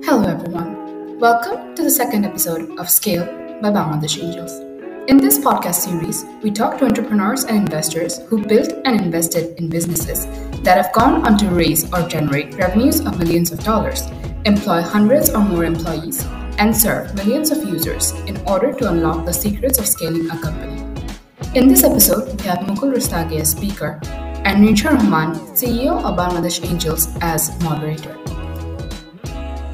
Hello everyone. Welcome to the second episode of Scale by Bangladeshi Angels. In this podcast series, we talk to entrepreneurs and investors who built and invested in businesses that have gone on to raise or generate revenues of millions of dollars, employ hundreds or more employees, and serve millions of users in order to unlock the secrets of scaling a company. In this episode, we have Mukul Rustagi as speaker and Rafid Imran, CEO of Bangladesh Angels, as moderator.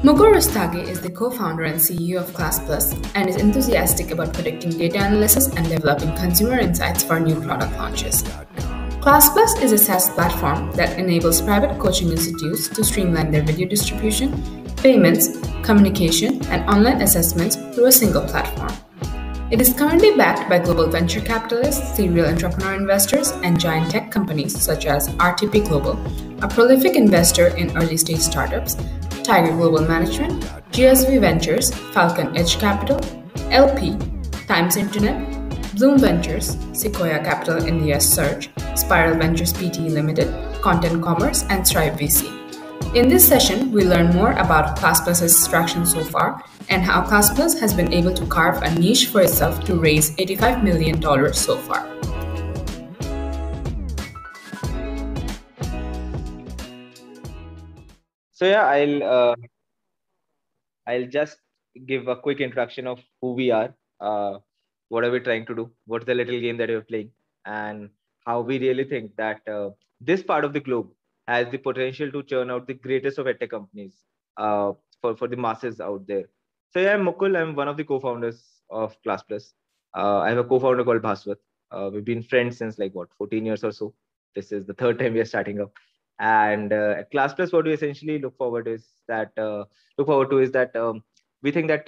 Mukul Rustagi is the co-founder and CEO of Classplus and is enthusiastic about predicting data analysis and developing consumer insights for new product launches. Classplus is a SaaS platform that enables private coaching institutes to streamline their video distribution, payments, communication, and online assessments through a single platform. It is currently backed by global venture capitalists, serial entrepreneur investors, and giant tech companies such as RTP Global, a prolific investor in early-stage startups, Tiger Global Management, GSV Ventures, FALCON EDGE CAPITAL, LP, Times Internet, Blume Ventures, Sequoia Capital in the US Search, Spiral Ventures Pte Limited, Content Commerce, and Thrive VC. In this session, we learn more about Classplus's traction so far and how Classplus has been able to carve a niche for itself to raise $85 million so far. So yeah, I'll just give a quick introduction of who we are, what are we trying to do, what's the little game that we're playing, and how we really think that this part of the globe has the potential to churn out the greatest of edtech companies for the masses out there. So yeah, I'm Mukul. I'm one of the co-founders of Classplus. I have a co-founder called Bhaswat. We've been friends since 14 years or so. This is the third time we are starting up. And at Classplus, what we essentially look forward to is that we think that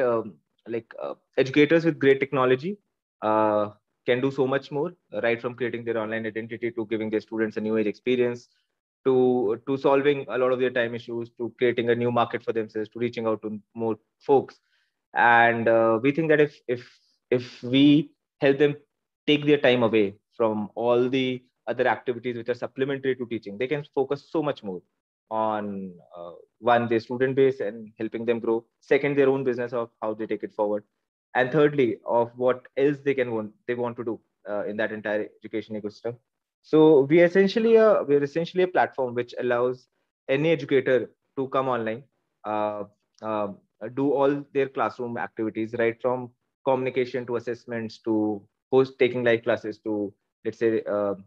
educators with great technology can do so much more, right from creating their online identity to giving their students a new age experience, to solving a lot of their time issues, to creating a new market for themselves, to reaching out to more folks. And we think that if we help them take their time away from all the other activities which are supplementary to teaching, they can focus so much more on one, their student base and helping them grow. Second, their own business of how they take it forward. And thirdly, of what else they want to do in that entire education ecosystem. So we're essentially a platform which allows any educator to come online, do all their classroom activities, right from communication to assessments to taking live classes to, let's say,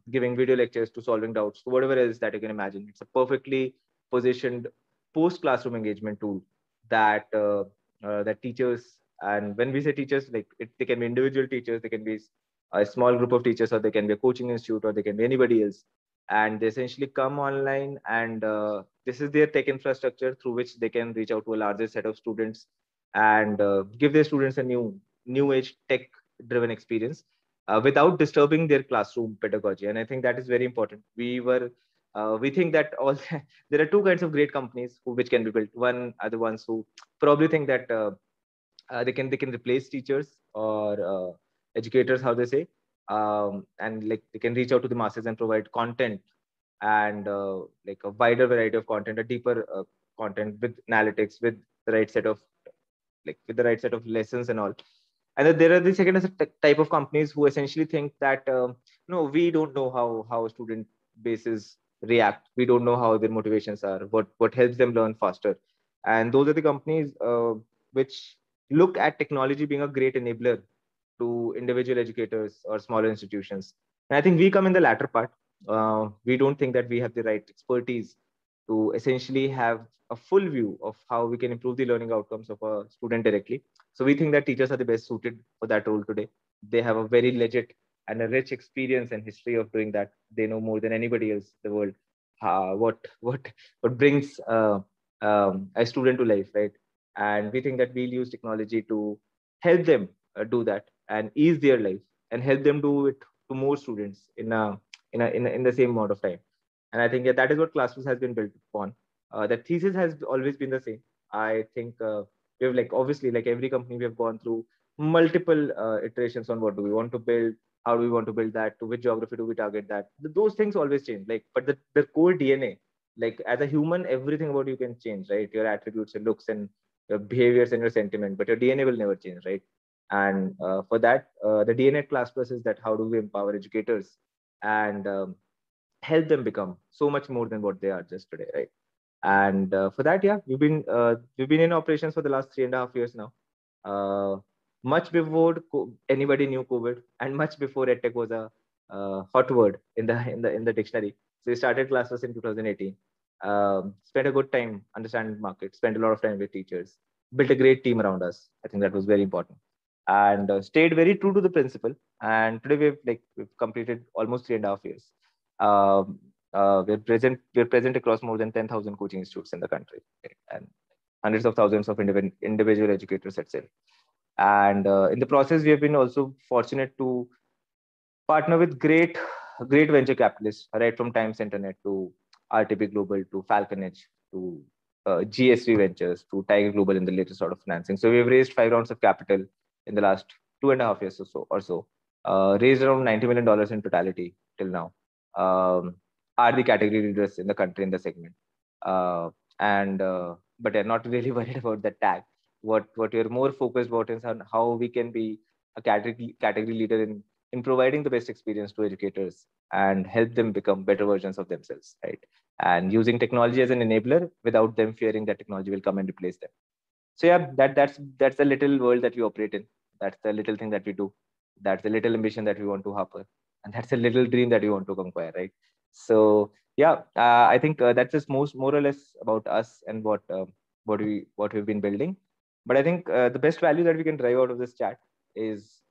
giving video lectures to solving doubts, to whatever else that you can imagine. It's a perfectly positioned post-classroom engagement tool that that teachers, and when we say teachers, they can be individual teachers, they can be a small group of teachers, or they can be a coaching institute, or they can be anybody else. And they essentially come online, and this is their tech infrastructure through which they can reach out to a larger set of students and give their students a new age tech-driven experience. Without disturbing their classroom pedagogy. And I think that is very important. We think that there are two kinds of great companies which can be built. One are the ones who probably think that they can replace teachers or educators, how they say, and they can reach out to the masses and provide content and a wider variety of content, a deeper content with analytics, with the right set of lessons and all. And then there are the second type of companies who essentially think that no, we don't know how student bases react. We don't know how their motivations are, what helps them learn faster. And those are the companies which look at technology being a great enabler to individual educators or smaller institutions. And I think we come in the latter part. We don't think that we have the right expertise to essentially have a full view of how we can improve the learning outcomes of a student directly. So we think that teachers are the best suited for that role today. They have a very legit and a rich experience and history of doing that. They know more than anybody else in the world what brings a student to life, right? And we think that we'll use technology to help them do that and ease their life and help them do it to more students in the same amount of time. And I think that is what Classplus has been built upon. The thesis has always been the same. I think we have obviously every company, we have gone through multiple iterations on what do we want to build, how do we want to build that, to which geography do we target that. Those things always change. But the core DNA, as a human, everything about you can change, right? Your attributes, your looks, and your behaviors and your sentiment, but your DNA will never change, right? And for that, the DNA at ClassPlus is that how do we empower educators and help them become so much more than what they are just today, right? And for that, yeah, we've been in operations for the last 3.5 years now. Much before anybody knew COVID, and much before EdTech was a hot word in the dictionary. So we started classes in 2018. Spent a good time understanding the market. Spent a lot of time with teachers. Built a great team around us. I think that was very important, and stayed very true to the principle. And today we've completed almost 3.5 years. Um, we're present across more than 10,000 coaching institutes in the country, right? And hundreds of thousands of individual educators itself. And in the process, we have been also fortunate to partner with great venture capitalists, right from Times Internet to RTP Global to FALCON EDGE to GSV Ventures to Tiger Global in the latest sort of financing. So we've raised 5 rounds of capital in the last 2.5 years or so. Raised around $90 million in totality till now. Are the category leaders in the country in the segment. But they're not really worried about the tag. What we're more focused about is on how we can be a category leader in providing the best experience to educators and help them become better versions of themselves, right? And using technology as an enabler without them fearing that technology will come and replace them. So yeah, that's the little world that we operate in. That's the little thing that we do. That's the little ambition that we want to harbor, and that's a little dream that we want to conquer, right? So yeah, I think that's just more or less about us and what we've been building. But I think the best value that we can drive out of this chat is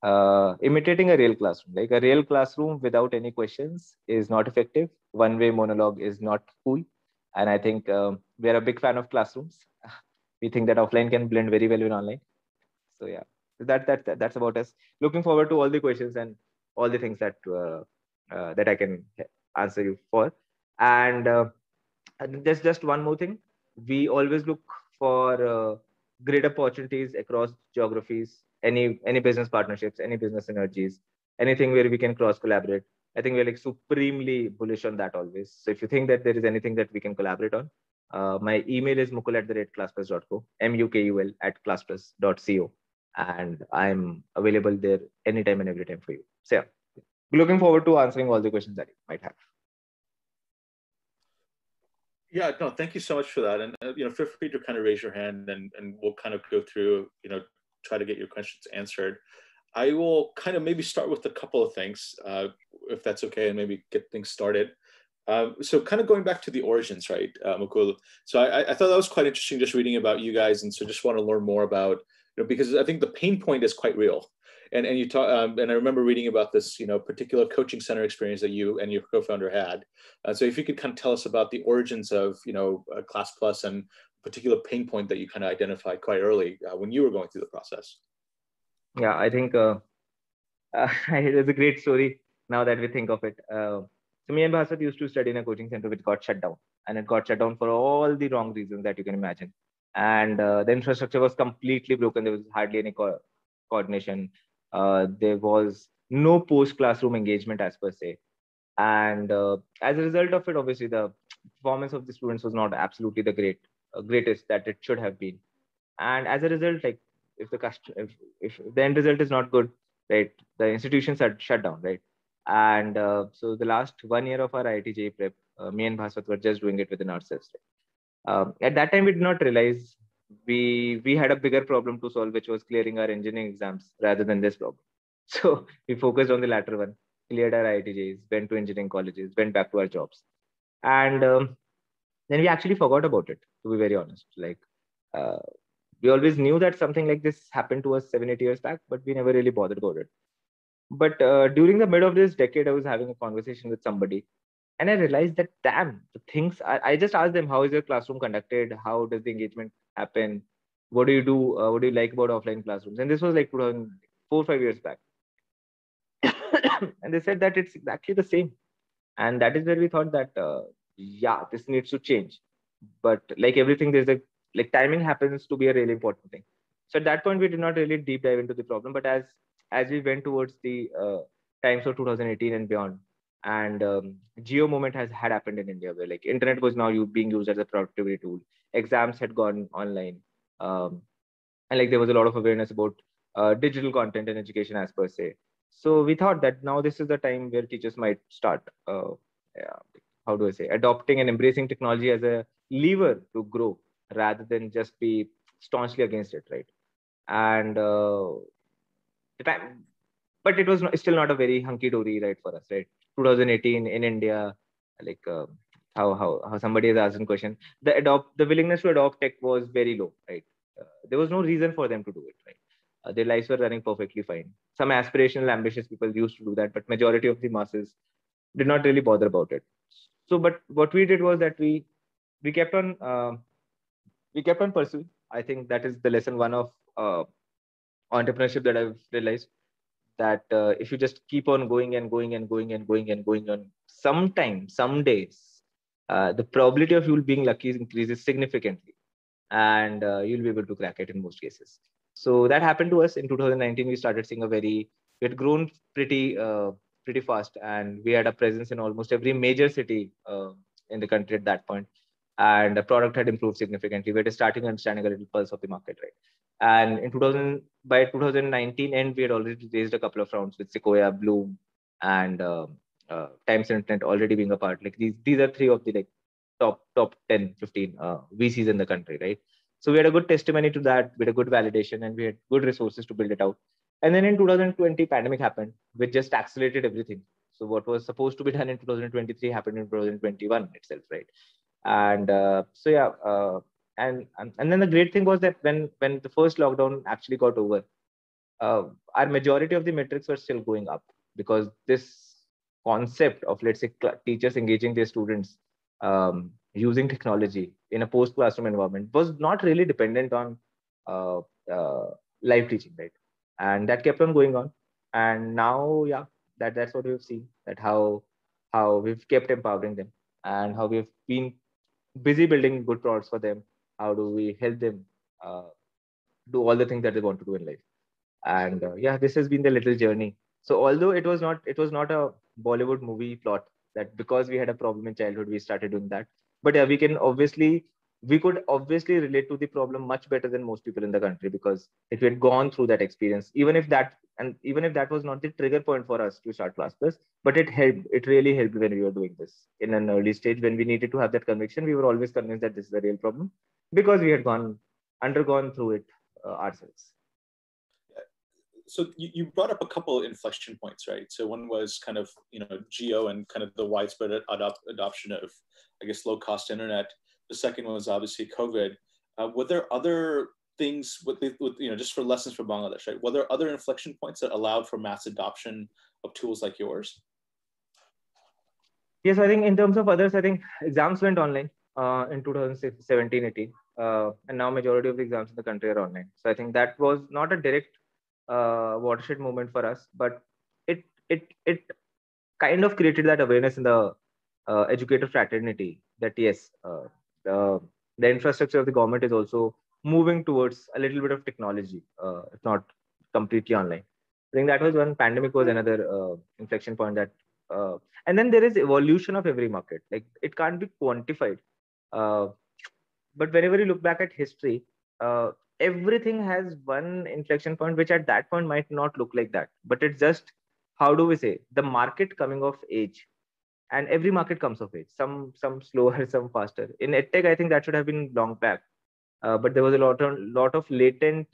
imitating a real classroom. Like a real classroom without any questions is not effective. One-way monologue is not cool. And I think we're a big fan of classrooms. We think that offline can blend very well with online. So yeah, that's about us. Looking forward to all the questions and all the things that that I can answer you for. And just one more thing. We always look for great opportunities across geographies, any business partnerships, any business synergies, anything where we can cross collaborate. I think we're like supremely bullish on that always. So if you think that there is anything that we can collaborate on, my email is mukul@classplus.co, mukul @classplus.co, and I'm available there anytime and every time for you. So yeah, looking forward to answering all the questions that you might have. Yeah, no, thank you so much for that. And feel free to kind of raise your hand, and we'll kind of go through, try to get your questions answered. I will kind of maybe start with a couple of things, if that's okay, and maybe get things started. So kind of going back to the origins, right, Mukul? So I thought that was quite interesting, just reading about you guys, and so just want to learn more about, because I think the pain point is quite real. And you talk, and I remember reading about this, particular coaching center experience that you and your co-founder had. So if you could kind of tell us about the origins of, ClassPlus and a particular pain point that you kind of identified quite early when you were going through the process. Yeah, I think it's a great story now that we think of it. So me and Bhaswat used to study in a coaching center which got shut down, and it got shut down for all the wrong reasons that you can imagine. And the infrastructure was completely broken. There was hardly any coordination. There was no post-classroom engagement as per se. And as a result of it, obviously, the performance of the students was not absolutely the greatest that it should have been. And as a result, like if the end result is not good, right, the institutions are shut down, right? And so the last 1 year of our IIT prep, me and Bhaswat were just doing it within ourselves. Right? At that time, we did not realize we had a bigger problem to solve, which was clearing our engineering exams rather than this problem. So we focused on the latter one, cleared our IITJs, went to engineering colleges, went back to our jobs. And then we actually forgot about it, to be very honest. Like, we always knew that something like this happened to us 7-8 years back, but we never really bothered about it. But during the mid of this decade, I was having a conversation with somebody, and I realized that, damn, the things I just asked them, how is your classroom conducted? How does the engagement happen? What do you do? What do you like about offline classrooms? And this was like 4-5 years back. And they said that it's exactly the same. And that is where we thought that, yeah, this needs to change. But like everything, like timing happens to be a really important thing. So at that point, we did not really deep dive into the problem. But as we went towards the times of 2018 and beyond, and geo moment had happened in India, where like internet was now being used as a productivity tool. Exams had gone online. And like there was a lot of awareness about digital content and education as per se. So we thought that now this is the time where teachers might start, how do I say, adopting and embracing technology as a lever to grow rather than just be staunchly against it, right? And the time, but it was still not a very hunky dory, right, for us, right? 2018 in India, like how somebody has asked a question, the willingness to adopt tech was very low, right? There was no reason for them to do it, right? Their lives were running perfectly fine. Some aspirational, ambitious people used to do that, but majority of the masses did not really bother about it. So, but what we did was that we kept on pursuing. I think that is the lesson one of entrepreneurship that I've realized, that if you just keep on going and going and going and going and going on, sometime, some days, the probability of you being lucky increases significantly, and you'll be able to crack it in most cases. So that happened to us in 2019. We started seeing we had grown pretty fast, and we had a presence in almost every major city in the country at that point, and the product had improved significantly. We were starting understanding a little pulse of the market, right? And by 2019 end, we had already raised a couple of rounds with Sequoia, Blume, and Times Internet already being a part. Like these are three of the like top 10, 15 VCs in the country, right? So we had a good testimony to that, we had a good validation, and we had good resources to build it out. And then in 2020, pandemic happened, which just accelerated everything. So what was supposed to be done in 2023 happened in 2021 itself, right? And and then the great thing was that when the first lockdown actually got over, our majority of the metrics were still going up, because this concept of, let's say, teachers engaging their students using technology in a post-classroom environment was not really dependent on uh, live teaching, right? And that kept on going on. And now, yeah, that's what we've seen, that how we've kept empowering them, and how we've been busy building good products for them. How do we help them do all the things that they want to do in life? And yeah, this has been the little journey. So although it was not a Bollywood movie plot that because we had a problem in childhood we started doing that, but yeah, we could obviously relate to the problem much better than most people in the country, because if we had gone through that experience, even if that was not the trigger point for us to start ClassPlus, but it really helped when we were doing this in an early stage. When we needed to have that conviction, we were always convinced that this is a real problem, because we had undergone through it ourselves. So you brought up a couple of inflection points, right? So one was kind of, geo and kind of the widespread adoption of, I guess, low cost internet. The second one was obviously COVID. Were there other things with just for lessons from Bangladesh, right? Were there other inflection points that allowed for mass adoption of tools like yours? Yes, I think in terms of others, I think exams went online in 2017-18, and now majority of the exams in the country are online. So I think that was not a direct watershed moment for us, but it kind of created that awareness in the educator fraternity that yes, the infrastructure of the government is also moving towards a little bit of technology, if not completely online. I think that was one. Pandemic was another inflection point that, and then there is evolution of every market. Like it can't be quantified, but whenever you look back at history, everything has one inflection point, which at that point might not look like that, but it's just, how do we say, the market coming of age. And every market comes of age, some slower, some faster. In EdTech, I think that should have been long back, but there was a lot of latent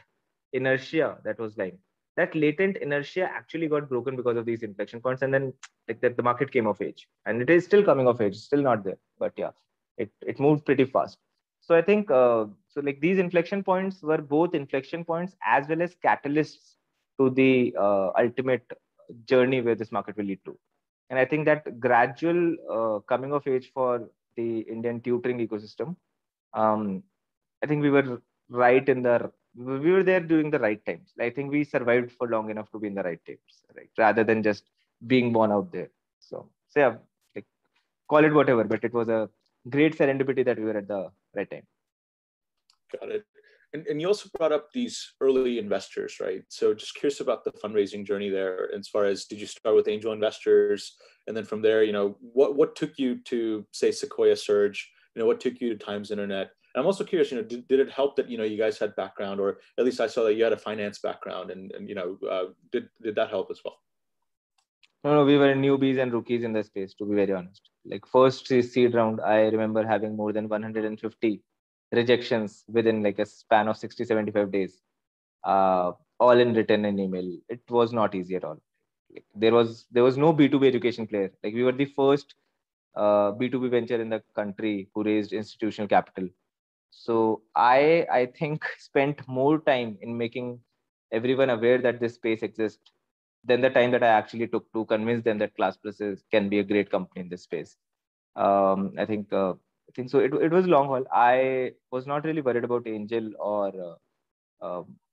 inertia that was lying. That latent inertia actually got broken because of these inflection points, and then like that the market came of age, and it is still coming of age, still not there, but yeah, it moved pretty fast. So I think so like these inflection points were both inflection points as well as catalysts to the ultimate journey where this market will lead to. And I think that gradual coming of age for the Indian tutoring ecosystem, I think we were there during the right times. I think we survived for long enough to be in the right times, right? Rather than just being born out there. So yeah, like, call it whatever, but it was a great serendipity that we were at the right time. Got it. And you also brought up these early investors, right? So just curious about the fundraising journey there, as far as, did you start with angel investors? And then from there, what took you to, say, Sequoia Surge? What took you to Times Internet? I'm also curious, did it help that, you guys had background, or at least I saw that you had a finance background, and did that help as well? No, we were newbies and rookies in the space, to be very honest. Like first seed round, I remember having more than 150 rejections within like a span of 60, 75 days, all in written and email. It was not easy at all. Like, there was no B2B education player. Like we were the first B2B venture in the country who raised institutional capital. So I think spent more time in making everyone aware that this space exists than the time that I actually took to convince them that ClassPlus can be a great company in this space. I think so. It was long haul. I was not really worried about angel or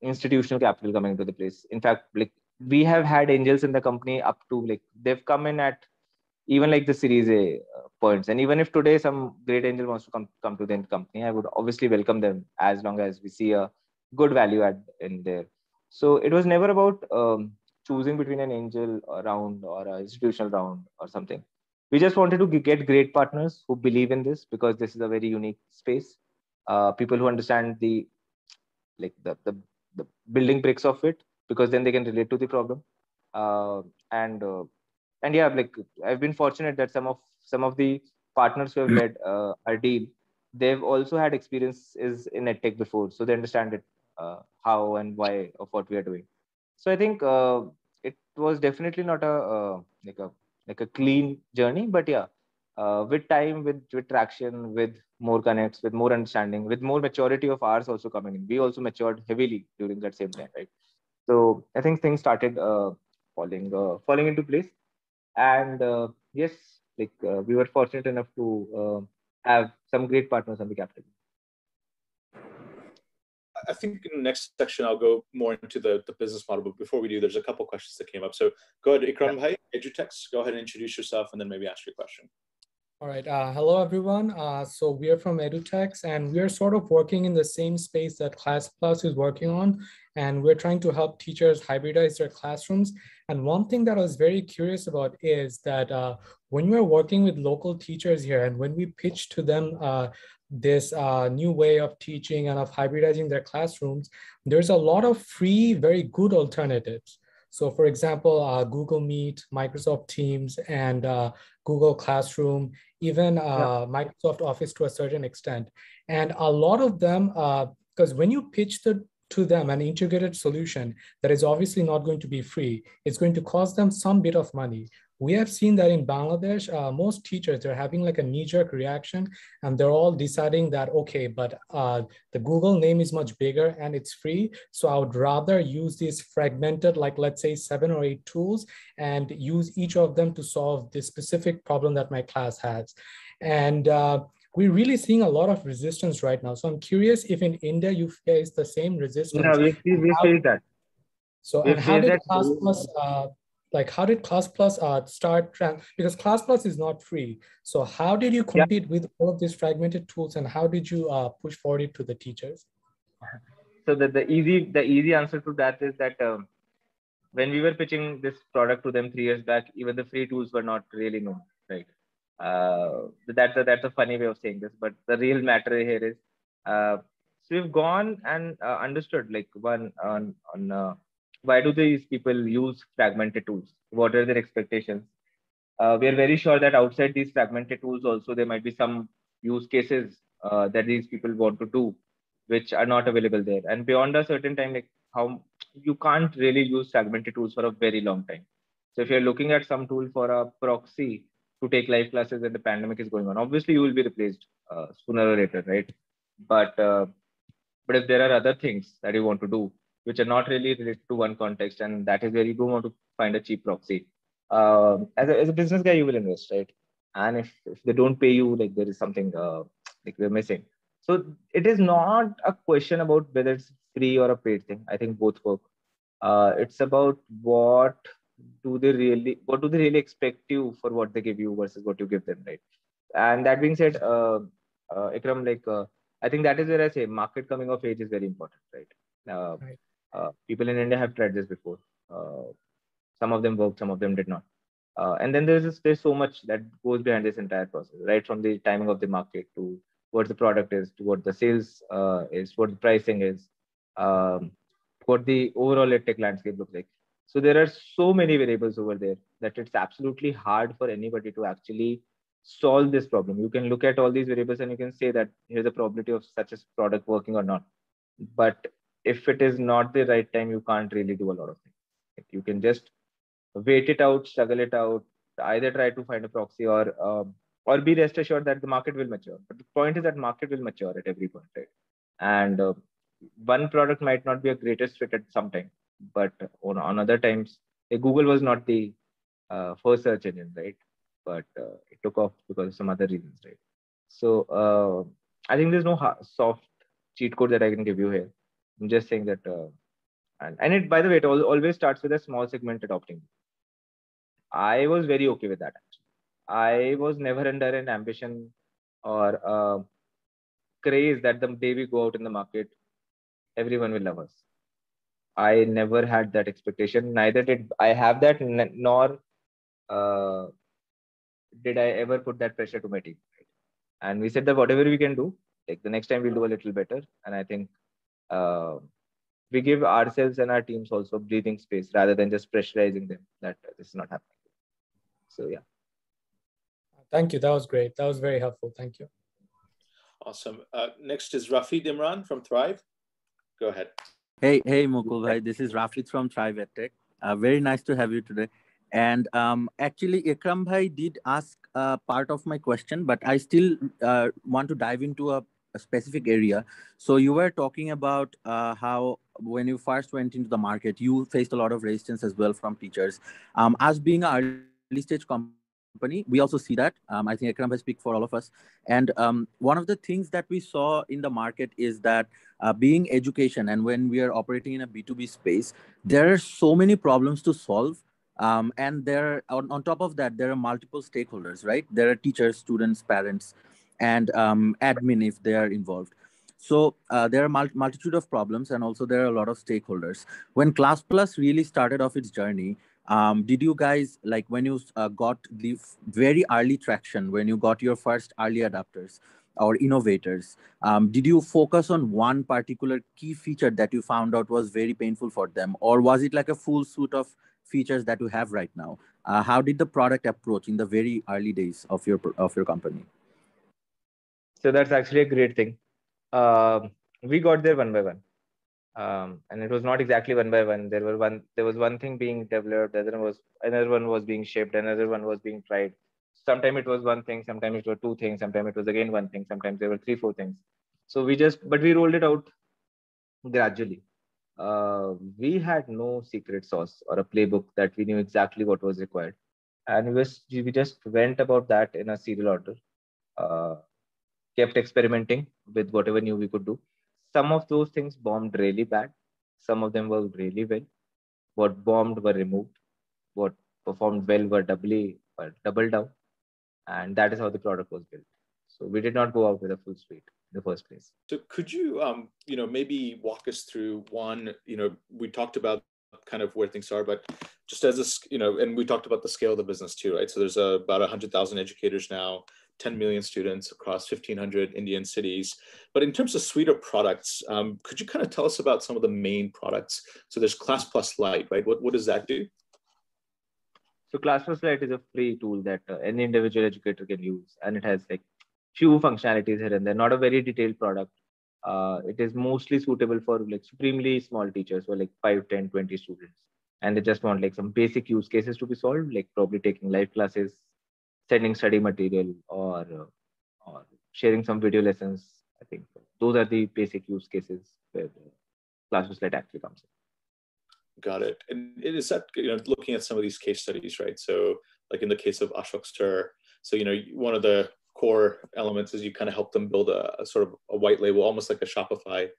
institutional capital coming into the place. In fact, like we have had angels in the company up to like they've come in at even like the Series A points. And even if today some great angel wants to come to the company, I would obviously welcome them as long as we see a good value add in there. So it was never about choosing between an angel round or an institutional round or something. We just wanted to get great partners who believe in this, because this is a very unique space. People who understand the building bricks of it, because then they can relate to the problem. Uh, and uh, and yeah, like I've been fortunate that some of the partners who have led our deal, they've also had experiences in edtech before, so they understand it, how and why of what we are doing. So I think it was definitely not a like a clean journey, but yeah, with time, with traction, with more connects, with more understanding, with more maturity of ours also coming in, we also matured heavily during that same time, right? So I think things started falling into place. And yes, like we were fortunate enough to have some great partners on the capital. I think in the next section, I'll go more into the business model. But before we do, there's a couple of questions that came up. So go ahead, Ekram. Hi, Edutechs. Go ahead and introduce yourself and then maybe ask your question. All right. Hello, everyone. So we are from Edutechs, and we are sort of working in the same space that ClassPlus is working on. And we're trying to help teachers hybridize their classrooms. And one thing that I was very curious about is that when we're working with local teachers here, and when we pitch to them this new way of teaching and of hybridizing their classrooms, there's a lot of free, very good alternatives. So for example, Google Meet, Microsoft Teams, and Google Classroom, even Microsoft Office to a certain extent. And a lot of them, because when you pitch to them an integrated solution that is obviously not going to be free, it's going to cost them some bit of money. We have seen that in Bangladesh, most teachers, they're having like a knee-jerk reaction, and they're all deciding that, okay, but the Google name is much bigger and it's free. So I would rather use these fragmented, like let's say 7 or 8 tools, and use each of them to solve this specific problem that my class has. And we're really seeing a lot of resistance right now. So I'm curious if in India you face the same resistance. No, we face that. So, and how did ClassPlus, how did ClassPlus start? Because ClassPlus is not free. So how did you compete with all of these fragmented tools, and how did you push forward it to the teachers? So the easy answer to that is that when we were pitching this product to them 3 years back, even the free tools were not really known, right? That's a funny way of saying this, but the real matter here is, so we've gone and understood like one on why do these people use fragmented tools? What are their expectations? We are very sure that outside these fragmented tools also there might be some use cases that these people want to do, which are not available there. And beyond a certain time, like how you can't really use fragmented tools for a very long time. So if you're looking at some tool for a proxy to take live classes and the pandemic is going on, obviously you will be replaced sooner or later, right? But if there are other things that you want to do, which are not really related to one context, and that is where you don't want to find a cheap proxy. As a business guy, you will invest, right? And if they don't pay you, like there is something like we're missing. So it is not a question about whether it's free or a paid thing. I think both work. It's about what do they really expect you for what they give you versus what you give them, right? And that being said, Ekram, I think that is where I say market coming of age is very important, right? People in India have tried this before. Some of them worked, some of them did not. And then there's so much that goes behind this entire process, right? From the timing of the market to what the product is, to what the sales is, what the pricing is, um, what the overall EdTech landscape looks like. So there are so many variables over there that it's absolutely hard for anybody to actually solve this problem. You can look at all these variables and you can say that here's the probability of such a product working or not. But if it is not the right time, you can't really do a lot of things. You can just wait it out, struggle it out, either try to find a proxy or be rest assured that the market will mature. But the point is that market will mature at every point, right? And one product might not be a greatest fit at some time, but on other times, Google was not the first search engine, right? But it took off because of some other reasons, right? So I think there's no soft cheat code that I can give you here. I'm just saying that, and it, by the way, it always starts with a small segment adopting. I was very okay with that. Actually, I was never under an ambition or craze that the day we go out in the market, everyone will love us. I never had that expectation. Neither did I have that, nor uh, did I ever put that pressure to my team. Right? And we said that whatever we can do, like the next time we'll do a little better. And I think we give ourselves and our teams also breathing space rather than just pressurizing them that this is not happening. So yeah. Thank you. That was great. That was very helpful. Thank you. Awesome. Next is Rafid Imran from Thrive. Go ahead. Hey, Mukul bhai. This is Rafid from Thrive EdTech. Very nice to have you today. And actually, Ekram bhai did ask part of my question, but I still want to dive into a specific area. So you were talking about how when you first went into the market, you faced a lot of resistance as well from teachers. As being an early stage company, we also see that. I think Ekram has speak for all of us. And one of the things that we saw in the market is that being education, and when we are operating in a B2B space, there are so many problems to solve. And there, on top of that, there are multiple stakeholders, right? There are teachers, students, parents, and admin if they are involved. So there are multitude of problems, and also there are a lot of stakeholders. When ClassPlus really started off its journey, did you guys, like when you got the very early traction, when you got your first early adopters or innovators, did you focus on one particular key feature that you found out was very painful for them, or was it like a full suite of features that you have right now? How did the product approach in the very early days of your company? So that's actually a great thing. We got there one by one. And it was not exactly one by one. There was one thing being developed, another one was being shipped, another one was being tried. Sometimes it was one thing, sometimes it was two things, sometimes it was again one thing, sometimes there were 3-4 things. So but we rolled it out gradually. We had no secret sauce or a playbook that we knew exactly what was required, and we just went about that in a serial order. Kept experimenting with whatever new we could do. Some of those things bombed really bad. Some of them worked really well. What bombed were removed. What performed well were doubled down. And that is how the product was built. So we did not go out with a full suite in the first place. So could you, maybe walk us through one, we talked about kind of where things are, but just as and we talked about the scale of the business too, right? So there's about 100,000 educators now, 10 million students across 1,500 Indian cities. But in terms of suite of products, could you kind of tell us about some of the main products? So there's ClassPlus Lite, right? What does that do? So ClassPlus Lite is a free tool that any individual educator can use, and it has like few functionalities here and there. Not a very detailed product. It is mostly suitable for like supremely small teachers, or like 5, 10, 20 students, and they just want like some basic use cases to be solved, like probably taking live classes, sending study material, or sharing some video lessons. I think those are the basic use cases where ClassPlus Lite actually comes in. Got it. And it is that, looking at some of these case studies, right? So like in the case of Ashok Stir, so, one of the core elements is you kind of help them build a sort of a white label, almost like a Shopify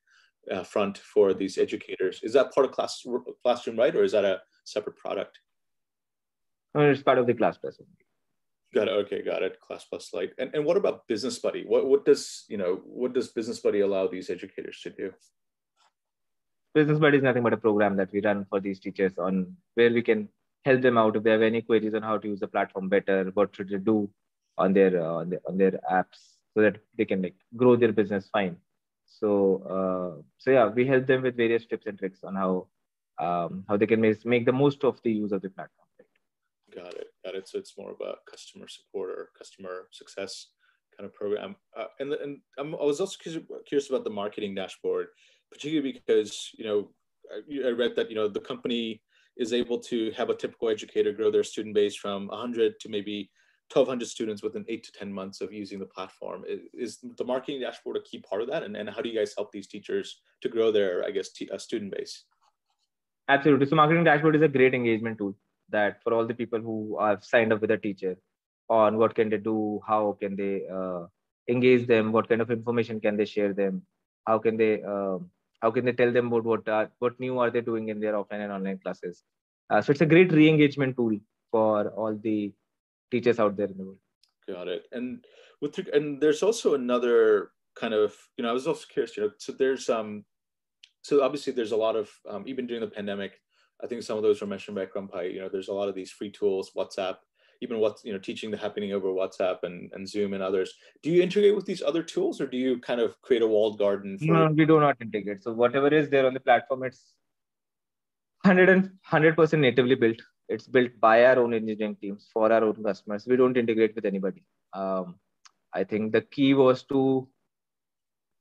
front for these educators. Is that part of Classroom, right? Or is that a separate product? It's part of the ClassPlus. Got it. Okay, got it. ClassPlus Lite. And what about Business Buddy? What does Business Buddy allow these educators to do? Business Buddy is nothing but a program that we run for these teachers on where we can help them out if they have any queries on how to use the platform better, what should they do on their apps, so that they can like grow their business fine. So yeah, we help them with various tips and tricks on how they can make the most of the use of the platform. Right? Got it. So it's more about customer support or customer success kind of program. And I was also curious about the marketing dashboard, particularly because, I read that, the company is able to have a typical educator grow their student base from 100 to maybe 1,200 students within 8 to 10 months of using the platform. Is the marketing dashboard a key part of that? And how do you guys help these teachers to grow their, student base? Absolutely. So marketing dashboard is a great engagement tool that for all the people who have signed up with a teacher on what can they do, how can they engage them, what kind of information can they share them, how can they tell them about what new are they doing in their offline and online classes. So it's a great re-engagement tool for all the teachers out there in the world. Got it. And there's also another kind of, I was also curious, so there's so obviously there's a lot of even during the pandemic, I think some of those were mentioned by Ekram. There's a lot of these free tools, WhatsApp, even teaching happening over WhatsApp and Zoom and others. Do you integrate with these other tools, or do you kind of create a walled garden? No, we do not integrate. So whatever is there on the platform, it's 100% natively built. It's built by our own engineering teams for our own customers. We don't integrate with anybody. I think the key was to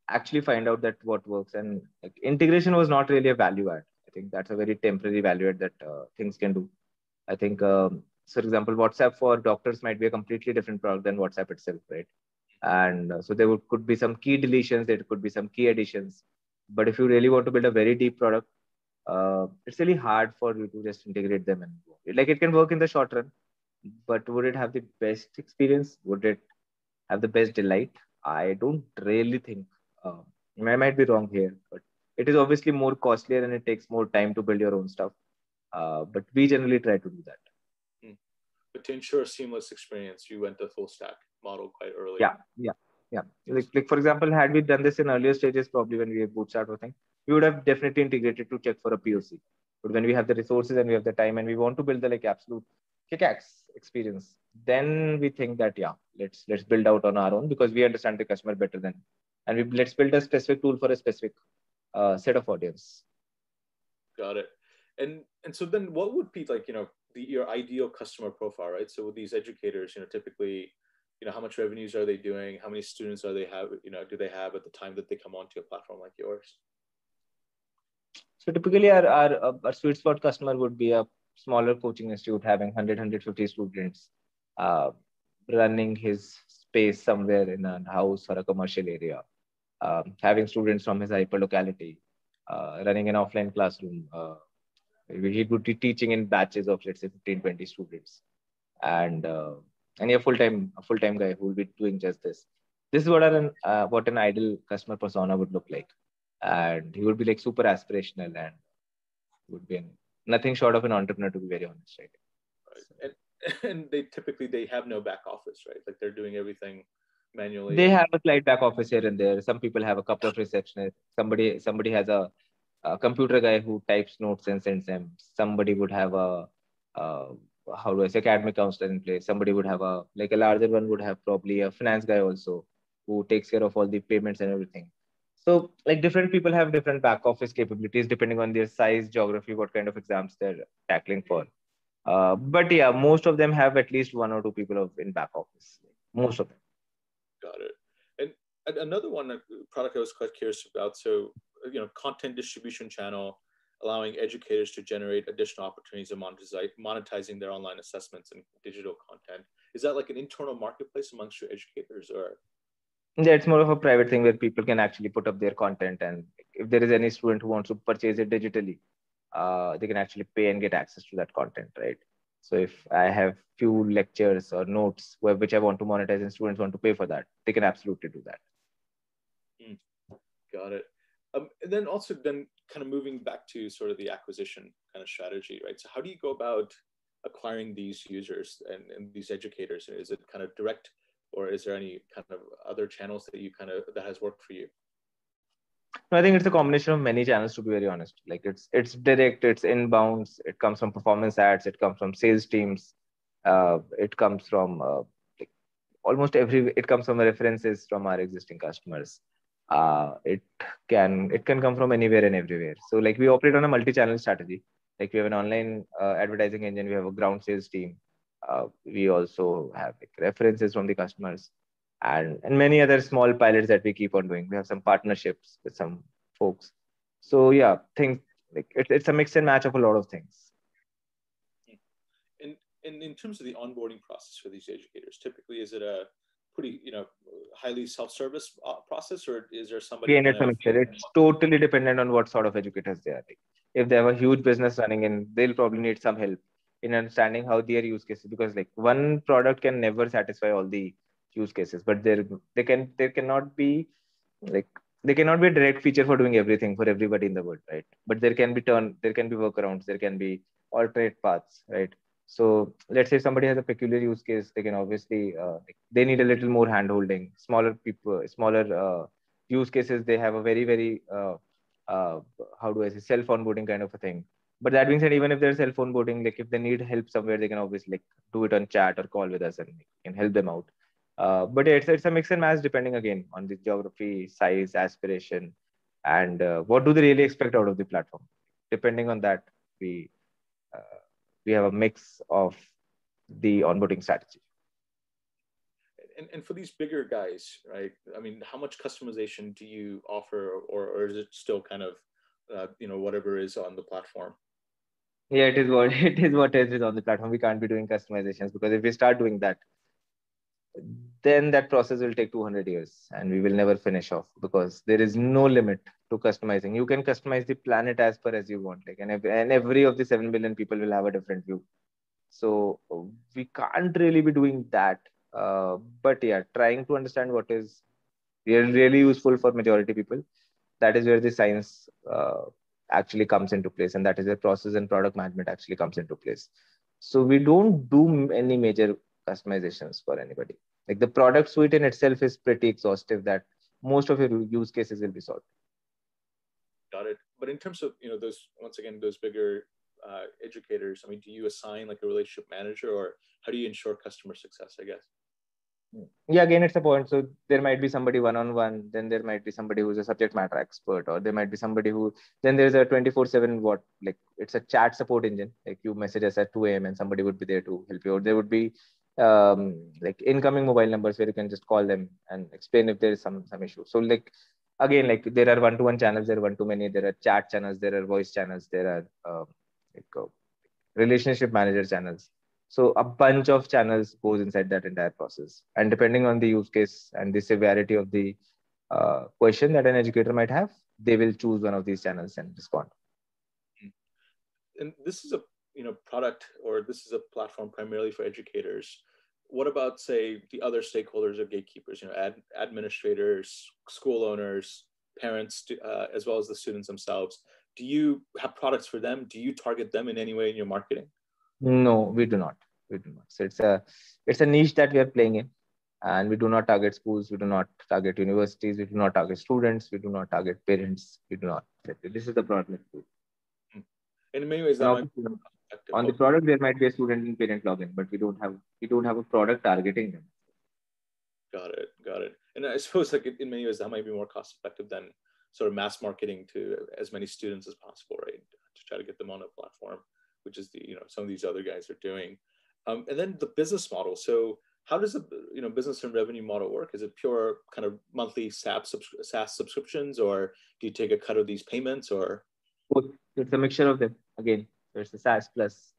actually find out that what works, and like, integration was not really a value add. I think that's a very temporary value add that things can do. I think, for example, WhatsApp for doctors might be a completely different product than WhatsApp itself, right? And so there could be some key deletions, there could be some key additions. But if you really want to build a very deep product, it's really hard for you to just integrate them. And like, it can work in the short run, but would it have the best experience? Would it have the best delight? I don't really think. I might be wrong here, but it is obviously more costlier and it takes more time to build your own stuff. But we generally try to do that. But to ensure a seamless experience, you went the full stack model quite early. Yeah. Like for example, had we done this in earlier stages, probably when we bootstrapped or thing, we would have definitely integrated to check for a POC. But when we have the resources and we have the time and we want to build the like absolute kick-ass experience, then we think that let's build out on our own because we understand the customer better than, and let's build a specific tool for a specific set of audience. Got it. And so then what would be like, your ideal customer profile, right? So with these educators, typically, how much revenues are they doing? How many students do they have at the time that they come onto a platform like yours? So typically our sweet spot customer would be a smaller coaching institute having 100, 150 students, running his space somewhere in a house or a commercial area, having students from his hyper locality, running an offline classroom. He would be teaching in batches of, let's say, 15, 20 students. And a full-time guy who will be doing just this. This is what an ideal customer persona would look like. And he would be like super aspirational and would be nothing short of an entrepreneur, to be very honest, right? And they have no back office, right? Like they're doing everything manually. They have a slight back office here and there. Some people have a couple of receptionists. Somebody has a computer guy who types notes and sends them. Somebody would have a academic counselor in place. Somebody would have a larger one would have probably a finance guy also who takes care of all the payments and everything. So like different people have different back office capabilities depending on their size, geography, what kind of exams they're tackling for. But yeah, most of them have at least one or two people in back office. Most of them. Got it. And another product I was quite curious about. So, content distribution channel, allowing educators to generate additional opportunities of monetizing their online assessments and digital content. Is that like an internal marketplace amongst your educators, or? Yeah, it's more of a private thing where people can actually put up their content, and if there is any student who wants to purchase it digitally, they can actually pay and get access to that content, right? So if I have few lectures or notes which I want to monetize and students want to pay for that, they can absolutely do that. Got it. And then also kind of moving back to sort of the acquisition kind of strategy, right? So how do you go about acquiring these users and these educators? Is it kind of direct, or is there any kind of other channels that has worked for you? No, I think it's a combination of many channels, to be very honest. Like it's direct, it's inbounds, it comes from performance ads, it comes from sales teams, it comes from almost it comes from the references from our existing customers. It can come from anywhere and everywhere. So like we operate on a multi-channel strategy. Like we have an online advertising engine, we have a ground sales team. We also have like references from the customers and many other small pilots that we keep on doing. We have some partnerships with some folks. So yeah, things like it's a mix and match of a lot of things. And in terms of the onboarding process for these educators, typically is it a pretty highly self-service process, or is there somebody? Again, it's a mixture. It's totally dependent on what sort of educators they are. Like, if they have a huge business running in, they'll probably need some help in understanding how their use cases, because like one product can never satisfy all the use cases, but there cannot be like there cannot be a direct feature for doing everything for everybody in the world, right? But there can be workarounds, there can be alternate paths, right? So let's say somebody has a peculiar use case, they can obviously they need a little more hand holding. Smaller people, smaller use cases, they have a very how do I say, self onboarding kind of a thing. But that being said, even if they're self onboarding, like if they need help somewhere, they can obviously like do it on chat or call with us and can help them out. But it's a mix and match depending again on the geography, size, aspiration, and what do they really expect out of the platform. Depending on that, we have a mix of the onboarding strategy. And for these bigger guys, right? I mean, how much customization do you offer, or is it still kind of whatever is on the platform? Yeah, it is what is on the platform. We can't be doing customizations, because if we start doing that, then that process will take 200 years and we will never finish off, because there is no limit to customizing. You can customize the planet as per as you want, like, and every of the 7 billion people will have a different view. So we can't really be doing that. But yeah, trying to understand what is really useful for majority people. That is where the science actually comes into place, and that is where process and product management actually comes into place. So we don't do any major customizations for anybody. Like the product suite in itself is pretty exhaustive that most of your use cases will be solved. Got it. But in terms of those bigger educators, I mean, do you assign like a relationship manager, or how do you ensure customer success, I guess? Yeah, again, it's a point. So there might be somebody one-on-one, then there might be somebody who's a subject matter expert, or there might be somebody then there's a 24/7 like it's a chat support engine. Like you message us at 2 a.m. and somebody would be there to help you out. There would be like incoming mobile numbers where you can just call them and explain if there is some issue. So like, again, like there are one-to-one channels, there are one-to-many, there are chat channels, there are voice channels, there are relationship manager channels. So a bunch of channels goes inside that entire process. And depending on the use case and the severity of the question that an educator might have, they will choose one of these channels and respond. And this is a product, or this is a platform primarily for educators. What about, say, the other stakeholders or gatekeepers, administrators, school owners, parents, as well as the students themselves? Do you have products for them? Do you target them in any way in your marketing? No, we do not. So it's a niche that we are playing in, and we do not target schools. We do not target universities. We do not target students. We do not target parents. We do not. This is the product. And in many ways, that might be on the product there might be a student and parent login, but we don't have a product targeting them. Got it. And I suppose like in many ways that might be more cost effective than sort of mass marketing to as many students as possible, right? To try to get them on a platform, which is some of these other guys are doing. And then the business model. So how does the business and revenue model work? Is it pure kind of monthly SaaS subscriptions, or do you take a cut of these payments, or? It's a mixture of them. Again, there's a SaaS plus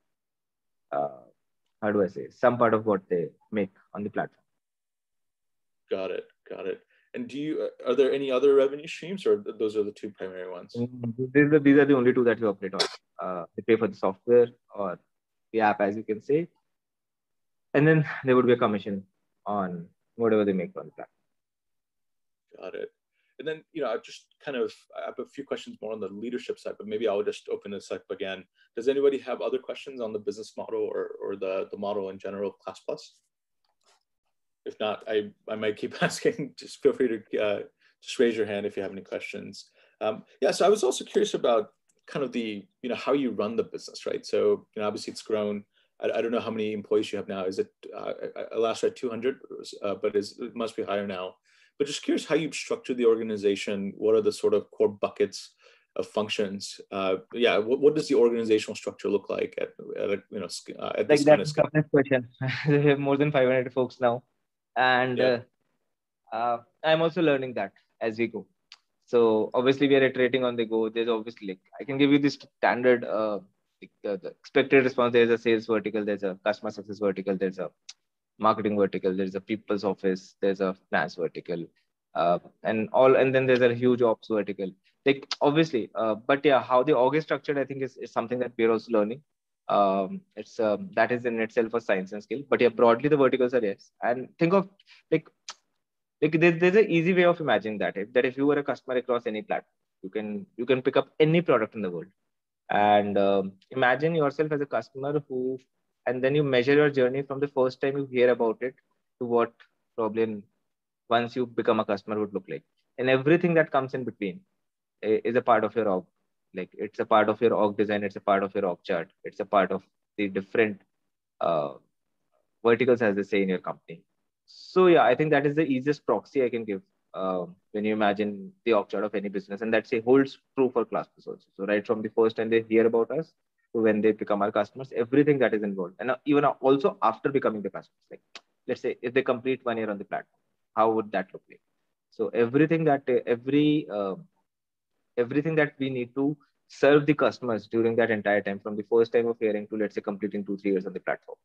how do I say, some part of what they make on the platform. Got it. And are there any other revenue streams, or those are the two primary ones? These are the only two that we operate on. They pay for the software or the app, as you can say. And then there would be a commission on whatever they make on the platform. Got it. And then, I have a few questions more on the leadership side, but maybe I'll just open this up again. Does anybody have other questions on the business model or the model in general of ClassPlus? If not, I might keep asking. Just feel free to just raise your hand if you have any questions. So I was also curious about kind of the, how you run the business, right? So, obviously it's grown I don't know how many employees you have now. Is it, last read 200, but it must be higher now. But just curious how you've structured the organization. What are the sort of core buckets of functions? What does the organizational structure look like at this kind of scale? That's a question. We have more than 500 folks now. And I'm also learning that as we go. So obviously we are iterating on the go. There's obviously, I can give you this standard, the expected response. There's a sales vertical, there's a customer success vertical, there's a marketing vertical, there's a people's office, there's a finance vertical, and then there's a huge ops vertical. Obviously, but yeah, how the org is structured, I think is something that we're also learning. It's that is in itself a science and skill. But yeah, broadly the verticals are yes. And think of there's an easy way of imagining that if you were a customer across any platform, you can pick up any product in the world, and imagine yourself as a customer and then you measure your journey from the first time you hear about it to what probably once you become a customer would look like, and everything that comes in between is a part of your org. It's a part of your org design, it's a part of your org chart, it's a part of the different verticals, as they say in your company. So yeah, I think that is the easiest proxy I can give when you imagine the org chart of any business, and that holds true for Classplus also. So right from the first time they hear about us to when they become our customers, everything that is involved, and even also after becoming the customers. Let's say if they complete 1 year on the platform, how would that look like? So everything that everything that we need to serve the customers during that entire time, from the first time of hearing to, let's say, completing 2-3 years on the platform,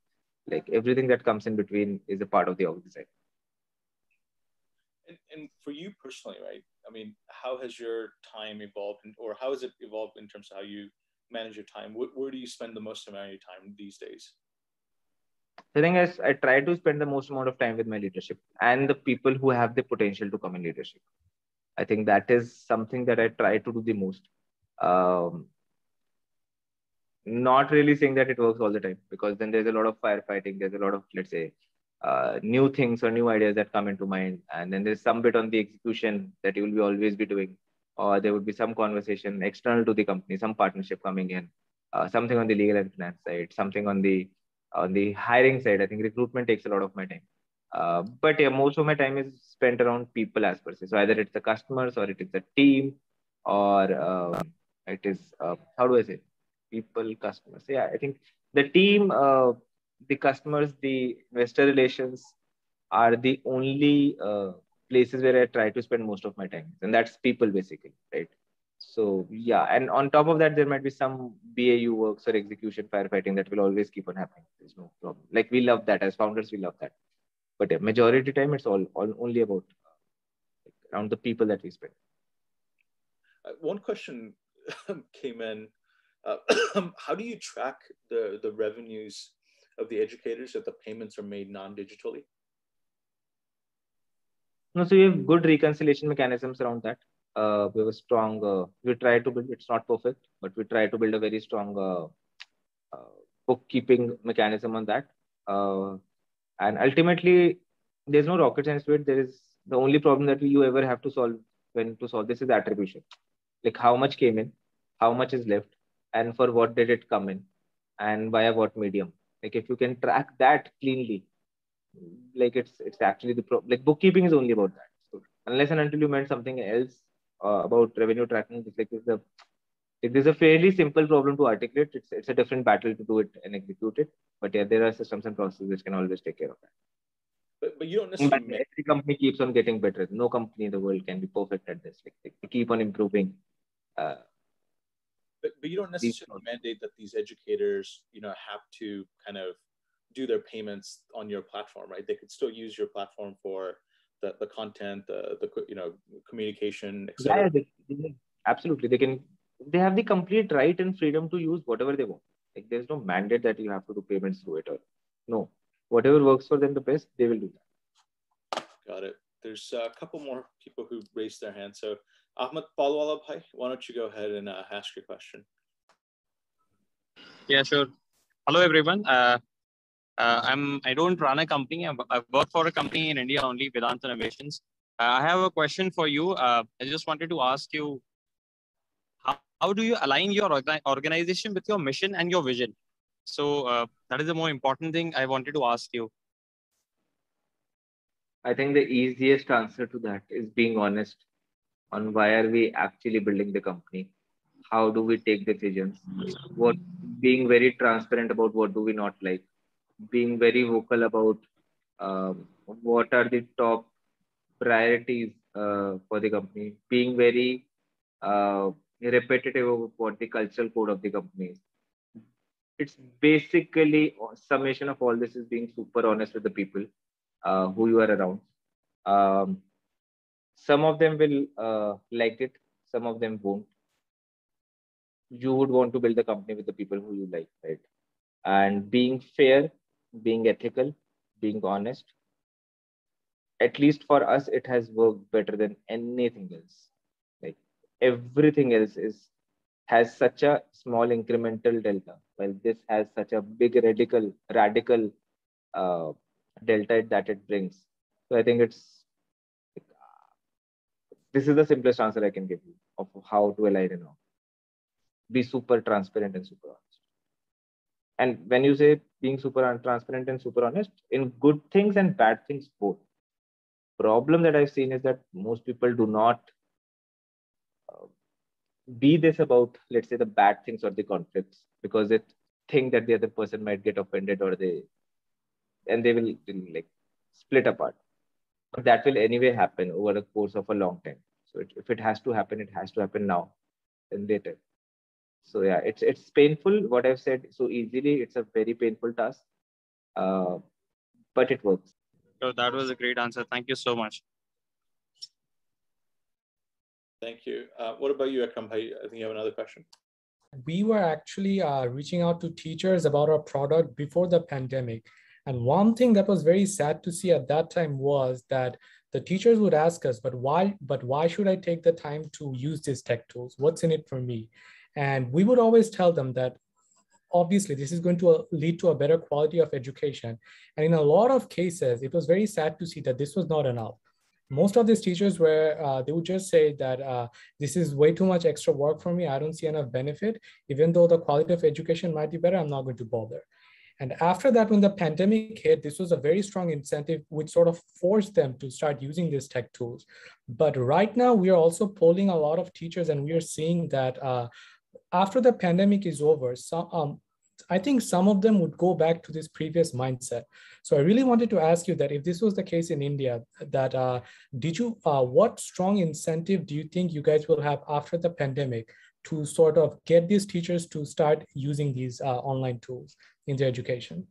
everything that comes in between is a part of the org design. And for you personally, right? I mean, how has your time evolved, or how has it evolved in terms of how you manage your time? Where do you spend the most amount of your time these days? The thing is, I try to spend the most amount of time with my leadership and the people who have the potential to come in leadership. I think that is something that I try to do the most. Not really saying that it works all the time, because then there's a lot of firefighting. There's a lot of, let's say, new things or new ideas that come into mind. And then there's some bit on the execution that you will be always be doing. Or there would be some conversation external to the company, some partnership coming in, something on the legal and finance side, something on the hiring side. I think recruitment takes a lot of my time. But yeah, most of my time is spent around people as per se. So either it's the customers, or it is the team, or it is, how do I say, people, customers. Yeah, I think the team, the customers, the investor relations are the only places where I try to spend most of my time. And that's people basically, right? So yeah, and on top of that, there might be some BAU works or execution firefighting that will always keep on happening. There's no problem. We love that as founders, we love that. But yeah, majority time, it's all only about around the people that we spend. One question came in. How do you track the revenues of the educators if the payments are made non-digitally? No, so we have good reconciliation mechanisms around that. We have a strong, we try to build, it's not perfect, but we try to build a very strong bookkeeping mechanism on that. And ultimately, there's no rocket science to it. There is the only problem that you ever have to solve this is attribution. How much came in, how much is left, and for what did it come in, and via what medium. If you can track that cleanly, it's actually the problem. Bookkeeping is only about that. So unless and until you meant something else about revenue tracking, there's a fairly simple problem to articulate. It's a different battle to do it and execute it. But yeah, there are systems and processes which can always take care of that. But you don't necessarily. Every company keeps on getting better. No company in the world can be perfect at this. They keep on improving. But you don't necessarily mandate that these educators, have to kind of do their payments on your platform, right? They could still use your platform for the content, the communication, etc. Yeah, absolutely. They have the complete right and freedom to use whatever they want. There's no mandate that you have to do payments through it, or no. Whatever works for them the best, they will do that. Got it. There's a couple more people who raised their hands. So Ahmed Palwala bhai, why don't you go ahead and ask your question? Yeah, sure. Hello, everyone. I don't run a company. I work for a company in India only, Vedant Innovations. I have a question for you. I just wanted to ask you, how do you align your organization with your mission and your vision? So that is the more important thing I wanted to ask you. I think the easiest answer to that is being honest on why are we actually building the company? How do we take decisions? What being very transparent about what do we not like, being very vocal about what are the top priorities for the company, being very repetitive of what the cultural code of the company is. It's basically a summation of all this is being super honest with the people who you are around. Some of them will like it, some of them won't. You would want to build a company with the people who you like, right? And being fair, being ethical, being honest, at least for us, it has worked better than anything else. Like everything else has such a small incremental delta, while this has such a big radical uh, delta that it brings. So I think this is the simplest answer I can give you of how to align it now. Be super transparent and super honest. And when you say being super transparent and super honest, in good things and bad things both. Problem that I've seen is that most people do not be this about, let's say, the bad things or the conflicts because they think that the other person might get offended or they will like split apart. But that will anyway happen over the course of a long time. So if it has to happen, it has to happen now and later. So yeah, it's painful what I've said so easily. It's a very painful task, but it works. So that was a great answer. Thank you so much. Thank you. What about you, Ekram? I think you have another question. We were actually reaching out to teachers about our product before the pandemic. And one thing that was very sad to see at that time was that the teachers would ask us, but why should I take the time to use these tech tools? What's in it for me? And we would always tell them that obviously this is going to lead to a better quality of education. And in a lot of cases, it was very sad to see that this was not enough. Most of these teachers were, they would just say that this is way too much extra work for me. I don't see enough benefit. Even though the quality of education might be better, I'm not going to bother. And after that, when the pandemic hit, this was a very strong incentive, which sort of forced them to start using these tech tools. But right now, we are also polling a lot of teachers, and we are seeing that after the pandemic is over, I think some of them would go back to this previous mindset. So I really wanted to ask you that if this was the case in India, that what strong incentive do you think you guys will have after the pandemic to sort of get these teachers to start using these online tools in their education?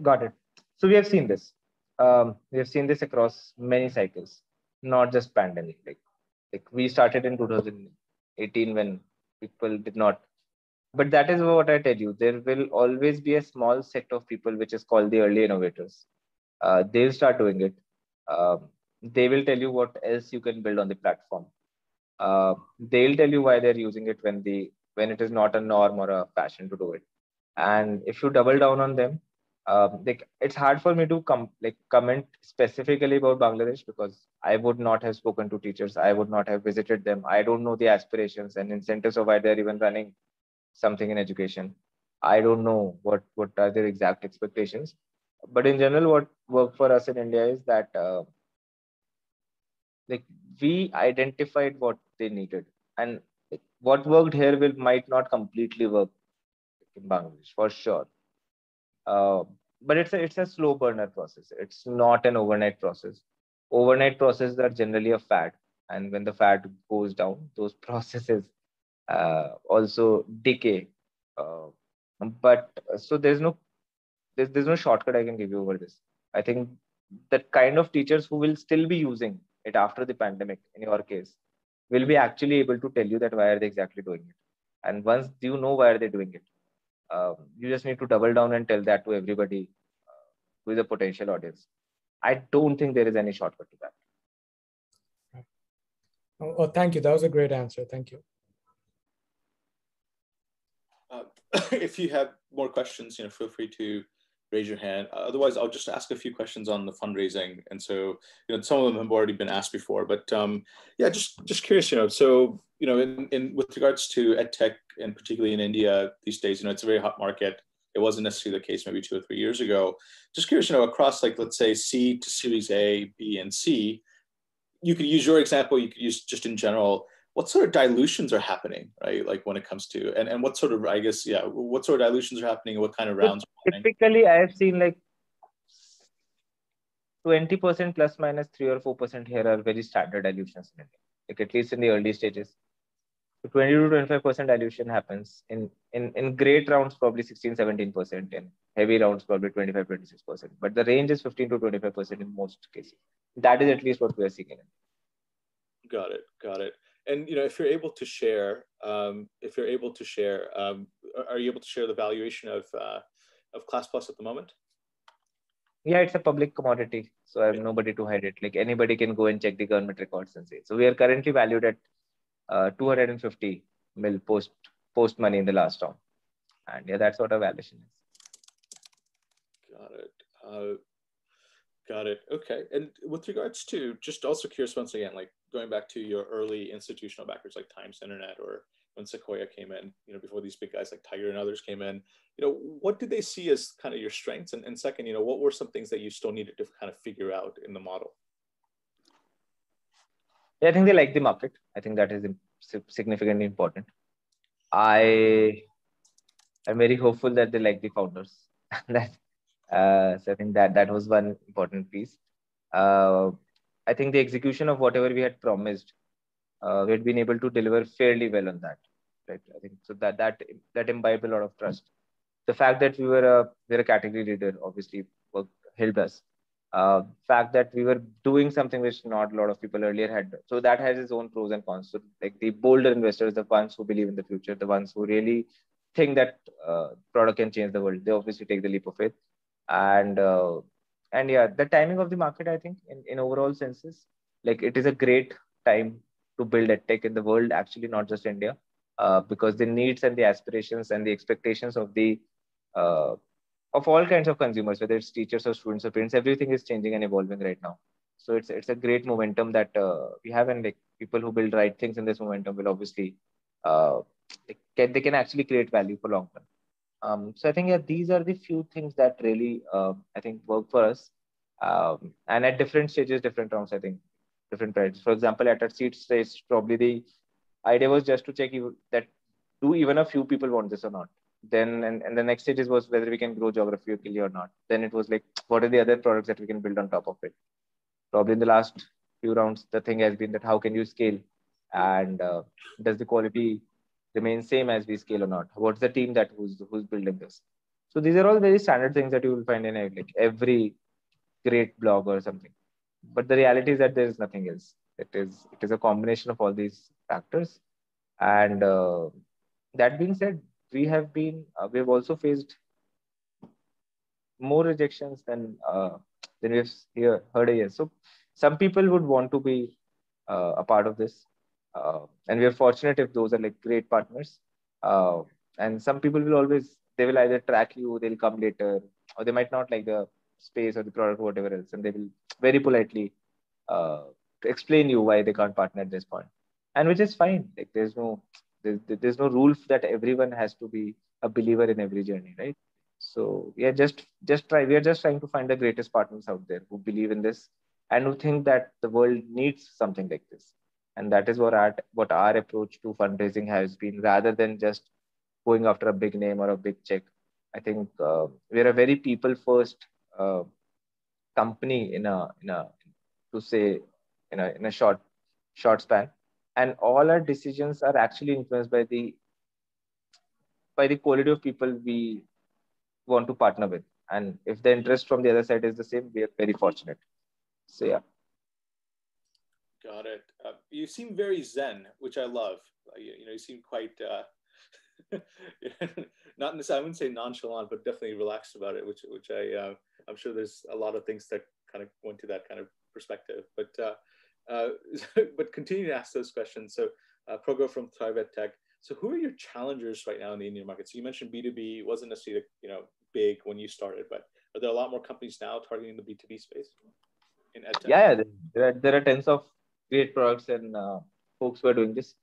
Got it. So we have seen this. We have seen this across many cycles, not just pandemic. Like we started in 2018 when people did not. But that is what I tell you. There will always be a small set of people, which is called the early innovators. They'll start doing it. They will tell you what else you can build on the platform. They'll tell you why they're using it when it is not a norm or a fashion to do it. And if you double down on them, it's hard for me to comment specifically about Bangladesh because I would not have spoken to teachers. I would not have visited them. I don't know the aspirations and incentives of why they're even running something in education. I don't know what are their exact expectations. But in general, what worked for us in India is that we identified what they needed, and what worked here might not completely work in Bangladesh for sure. But it's a slow burner process. It's not an overnight process. Overnight processes are generally a fad, and when the fad goes down, those processes also decay. But so there's no shortcut I can give you over this. I think the kind of teachers who will still be using it after the pandemic, in your case, will be actually able to tell you that why are they exactly doing it. And once you know why are they doing it, you just need to double down and tell that to everybody who is a potential audience. I don't think there is any shortcut to that. Oh, thank you. That was a great answer. Thank you. If you have more questions, feel free to raise your hand. Otherwise, I'll just ask a few questions on the fundraising. And so, some of them have already been asked before, but yeah, just curious, so with regards to edtech, and particularly in India these days, it's a very hot market. It wasn't necessarily the case maybe 2 or 3 years ago. Just curious, across let's say C to Series A, B, and C, you could use your example, you could use just in general, what sort of dilutions are happening, right? Like when it comes to, and what sort of, I guess, what sort of dilutions are happening and what kind of rounds are happening? Typically, I have seen 20% plus minus 3 or 4% here are very standard dilutions in India, at least in the early stages. So 20 to 25% dilution happens in great rounds, probably 16-17%, in heavy rounds, probably 25-26%. But the range is 15 to 25% in most cases. That is at least what we are seeing in India. Got it. And if you're able to share, are you able to share the valuation of Classplus at the moment? Yeah, it's a public commodity, so I have nobody to hide it. Anybody can go and check the government records and see. So we are currently valued at 250 mil post money in the last round, and yeah, that's what our valuation is. Got it. Okay. And with regards to, just also curious once again, going back to your early institutional backers like Times Internet, or when Sequoia came in, before these big guys like Tiger and others came in, what did they see as kind of your strengths? And second, what were some things that you still needed to kind of figure out in the model? Yeah, I think they like the market. I think that is significantly important. I am very hopeful that they like the founders. So I think that was one important piece. I think the execution of whatever we had promised, we had been able to deliver fairly well on that. Right? I think so that imbibed a lot of trust. The fact that we're a category leader obviously helped us. Fact that we were doing something which not a lot of people earlier had done. So that has its own pros and cons. So the bolder investors, the ones who believe in the future, the ones who really think that product can change the world, they obviously take the leap of faith. And yeah, the timing of the market, I think in overall senses, it is a great time to build edtech in the world, actually, not just India, because the needs and the aspirations and the expectations of all kinds of consumers, whether it's teachers or students or parents, everything is changing and evolving right now. So it's a great momentum that we have, and people who build right things in this momentum will obviously they can actually create value for long term. So I think these are the few things that really I think work for us, and at different stages, different rounds, I think different prices. For example, at our seed stage, probably the idea was just to check that do even a few people want this or not. Then and the next stages was whether we can grow geographically or not. Then it was what are the other products that we can build on top of it. Probably in the last few rounds, the thing has been that how can you scale, and does the quality remain same as we scale or not? What's the team who's building this? So these are all very standard things that you will find in every great blog or something. But the reality is that there is nothing else. It is a combination of all these factors. And that being said, we've also faced more rejections than we've heard a year. So some people would want to be a part of this. And we are fortunate if those are great partners. And some people they will either track you, they'll come later, or they might not like the space or the product or whatever else. And they will very politely explain you why they can't partner at this point. And which is fine. There's no rule that everyone has to be a believer in every journey, right? So we are just trying to find the greatest partners out there who believe in this and who think that the world needs something like this. And that is what our approach to fundraising has been, rather than just going after a big name or a big check. I think we're a very people first company in a short span, and all our decisions are actually influenced by the quality of people we want to partner with. And if the interest from the other side is the same, we are very fortunate. So yeah. Got it. You seem very zen, which I love. You seem quite not necessarily, I wouldn't say nonchalant, but definitely relaxed about it, which I'm sure there's a lot of things that kind of go into that kind of perspective. But continue to ask those questions. So Progo from Thrive EdTech. So who are your challengers right now in the Indian market? So you mentioned B2B wasn't necessarily big when you started, but are there a lot more companies now targeting the B2B space in EdTech? Yeah, there are tens of great products and folks who are doing this.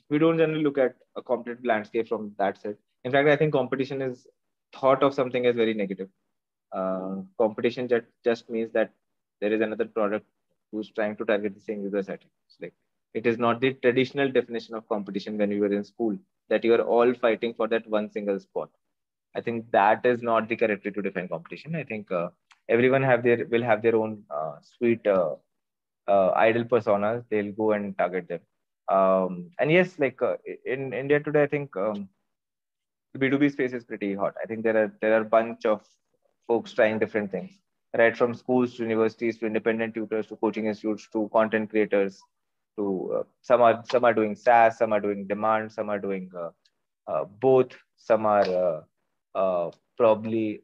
We don't generally look at a competitive landscape from that side. In fact, I think competition is thought of something as very negative. Competition just means that there is another product who's trying to target the same user set. Like, it is not the traditional definition of competition when you were in school, that you are all fighting for that one single spot. I think that is not the correct way to define competition. I think everyone will have their own sweet idle personas. They'll go and target them. And yes, like in India today, I think the B2B space is pretty hot. I think there are a bunch of folks trying different things, right from schools to universities to independent tutors to coaching institutes to content creators. To some are doing SaaS, some are doing demand, some are doing both. Some are probably,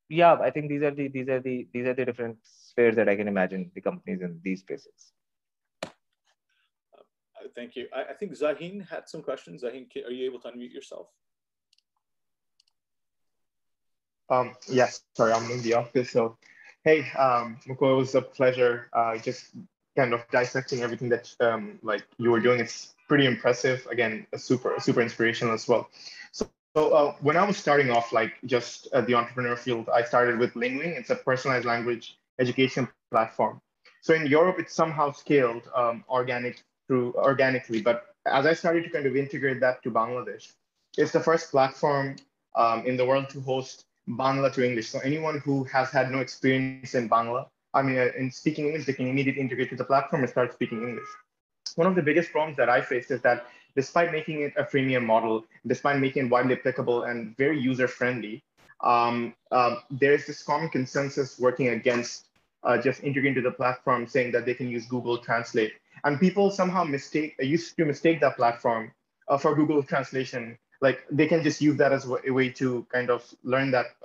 yeah. I think these are the different spheres that I can imagine the companies in these spaces. Thank you. I think Zahin had some questions. Zahin, are you able to unmute yourself? Yes, sorry, I'm in the office. So, hey, Mukul, it was a pleasure just kind of dissecting everything that like you were doing. It's pretty impressive. Again, super inspirational as well. So when I was starting off, like just at the entrepreneur field, I started with Lingwing. It's a personalized language education platform. So in Europe, it's somehow scaled organically. But as I started to kind of integrate that to Bangladesh, it's the first platform in the world to host Bangla to English. So anyone who has had no experience in Bangla, in speaking English, they can immediately integrate to the platform and start speaking English. One of the biggest problems that I faced is that despite making it a freemium model, despite making it widely applicable and very user-friendly, there is this common consensus working against just integrating to the platform, saying that they can use Google Translate. And people somehow used to mistake that platform for Google Translation. Like they can just use that as a way to kind of learn that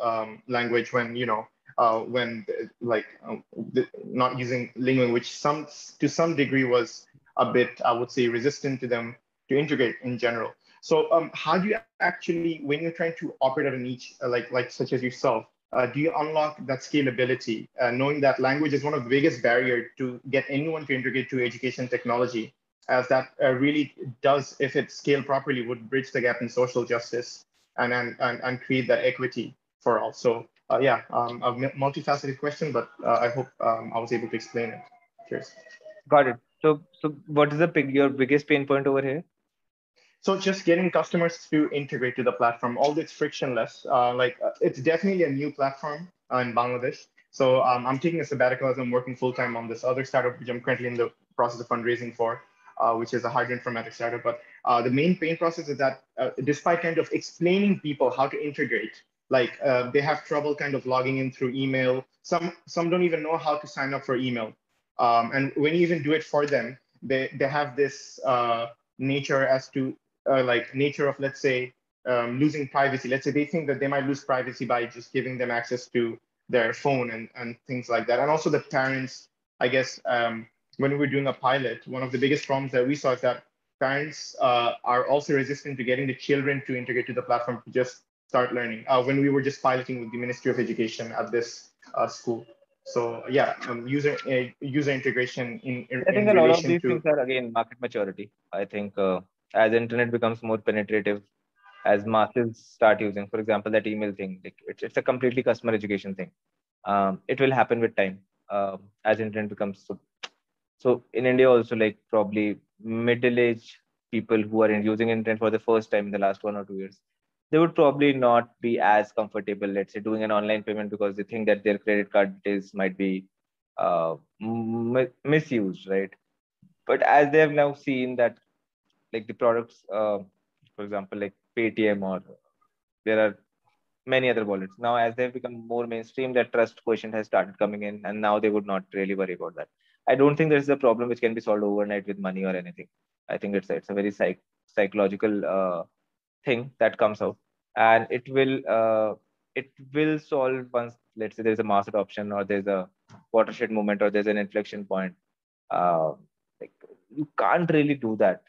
language when, not using Lingwing, which to some degree was a bit, I would say, resistant to them to integrate in general. So how do you actually, when you're trying to operate at a niche like such as yourself, do you unlock that scalability, knowing that language is one of the biggest barriers to get anyone to integrate to education technology, as that really does, if it's scaled properly, would bridge the gap in social justice and create that equity for all. So a multifaceted question, but I hope I was able to explain it. Cheers. Got it. So what is your biggest pain point over here? So just getting customers to integrate to the platform, although it's frictionless, it's definitely a new platform in Bangladesh. So I'm taking a sabbatical as I'm working full-time on this other startup, which I'm currently in the process of fundraising for, which is a hydroinformatics startup. But the main pain process is that despite kind of explaining people how to integrate, they have trouble kind of logging in through email. Some don't even know how to sign up for email. And when you even do it for them, they have this nature as to nature of, let's say, losing privacy. Let's say they think that they might lose privacy by just giving them access to their phone and things like that. And also the parents, I guess, when we were doing a pilot, one of the biggest problems that we saw is that parents are also resistant to getting the children to integrate to the platform to just start learning. When we were just piloting with the Ministry of Education at this school. So yeah, user integration I think a lot of these things are again market maturity. I think as internet becomes more penetrative, as masses start using, for example, that email thing, like it's a completely customer education thing. It will happen with time as internet becomes so in India also, like probably middle-aged people who are using internet for the first time in the last 1 or 2 years, they would probably not be as comfortable, let's say, doing an online payment because they think that their credit card details might be misused, right? But as they have now seen that, like the products, for example, like Paytm, or there are many other wallets. Now, as they've become more mainstream, that trust quotient has started coming in, and now they would not really worry about that. I don't think there's a problem which can be solved overnight with money or anything. I think it's a very psychological thing that comes out, and it will solve once, let's say, there's a mass adoption, or there's a watershed moment, or there's an inflection point. Like you can't really do that